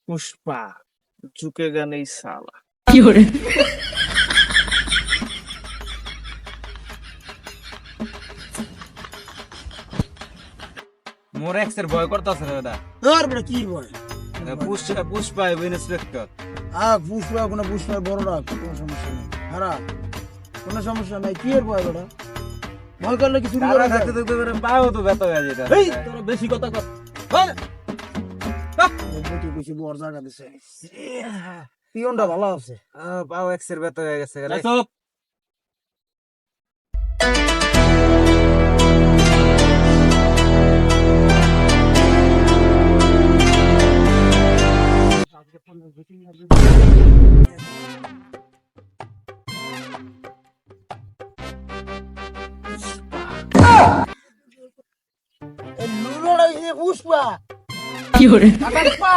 पुष्पा झुकेगा नहीं साला। মোর এক্সের ভয় করতেছে রে দাদা। আর বড় কি বল পুষ্পা ইন্সপেক্টর। পুষ্পা কোনো পুষ্পা বড়রা কোনো সমস্যা নেই হারা কোনো সমস্যা নাই কি এর ভয় বড় ভয় করলে কি চুরি করে থাকতে থাকতে করে পাও তো ব্যথা হয়ে যেটা। এই তোরা বেশি কথা কর। বেশি বেশি বড় জায়গা দিছে পিয়নটা ভালো আছে পাও এক্সের ব্যথা হয়ে গেছে রে। চুপ। এই লুলোটা হইছে পুষ্পা পা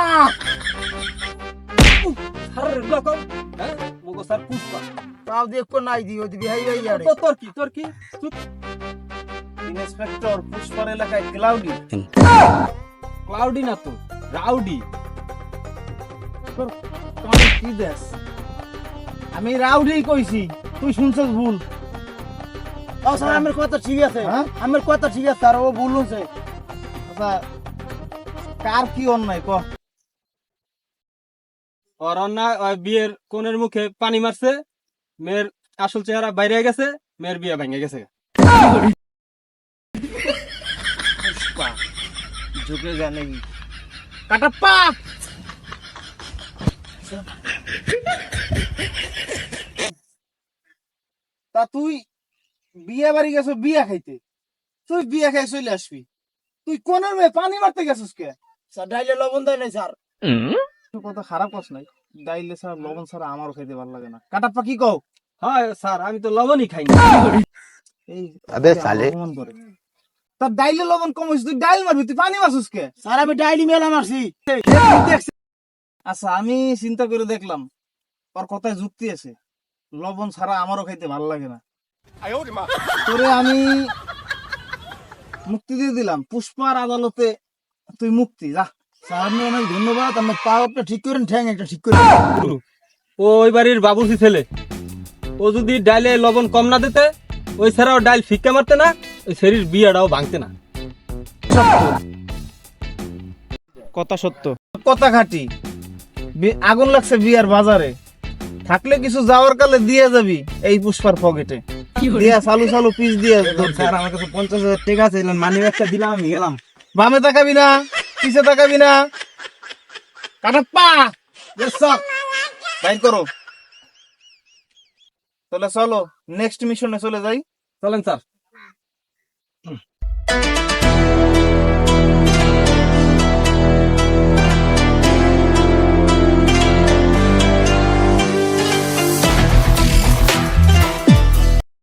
अरे लोगो मुगो सर पुष्पा তাও দেখো নাই দি ওই বিহাই ভাই আরে तो তোর কি চুপ। ইন্সপেক্টর পুষ্পার এলাকায় ক্লাউডি ক্লাউডি না তো রাউডি। তোর কানে কি দেশ? আমি রাউডি কইছি, তুই শুনছস ভুল। ও স্যার আমার কথা ঠিক আছে হ্যাঁ? আমার কথা ঠিক আছে আর ও ভুল হইছে আচ্ছা কার কি অন্যায় ক? ওর অন্যায় ওই বিয়ের কোণের মুখে পানি মারছে, মেয়ের আসল চেহারা বাইরে গেছে, মেয়ের বিয়ে ভেঙে গেছে। पुष्पा झुकेगा नहीं কাটাপ্পা। তা তুই বিয়ে বাড়ি গেছ বিয়া খাইতে, তুই বিয়া খাই চলে আসবি, তুই কোনের মেয়ে পানি মারতে গেছিস কে? স্যার ডাইলে লবণ দেয় নাই স্যার তুই কত খারাপ কস নাই, ডাইলে ছাড়া লবণ ছাড়া আমারও খাইতে ভালো লাগে না। কাটাপ্পা কি কও? হয় স্যার, আমি তো লবণই খাই না। এই আবে সালে অপমান করে। তার ডাইলে লবণ কম হইছে, তুই ডাইল মারবি, তুই পানি মারছিস কে? স্যার আমি ডাইলি মেলা মারছি আচ্ছা আমি চিন্তা করে দেখলাম ওর কথায় যুক্তি আছে, লবণ ছাড়া আমারও খাইতে ভালো লাগে না। তোরে আমি মুক্তি দিয়ে দিলাম, পুষ্পার আদালতে তুই মুক্তি যা। স্যার আপনি অনেক ধন্যবাদ আমার পা একটা ঠিক করেন ঠ্যাং একটা ঠিক করেন ও ওই বাড়ির বাবুর্চি ছেলে, ও যদি ডাইলে লবণ কম না দিতে, ওই ছাড়াও ডাইল ফিক্কা মারতে না, ওই শরীর বিয়াটাও ভাঙতে না। কথা সত্য, কথা খাঁটি। আগুন লাগছে বিয়ার বাজারে, থাকলে কিছু যাওয়ার কালে দিয়ে যাবি এই পুষ্পার পকেটে দিয়া চালু চালু পিস দিয়ে স্যার আমার কাছে 50,000 টাকা আছে, মানি ব্যাগটা দিলাম আমি গেলাম। বামে তাকাবি না পিছে তাকাবি না। কাটাপ্পা বাইর করো। তাহলে চলো নেক্সট মিশনে চলে যাই। চলেন স্যার।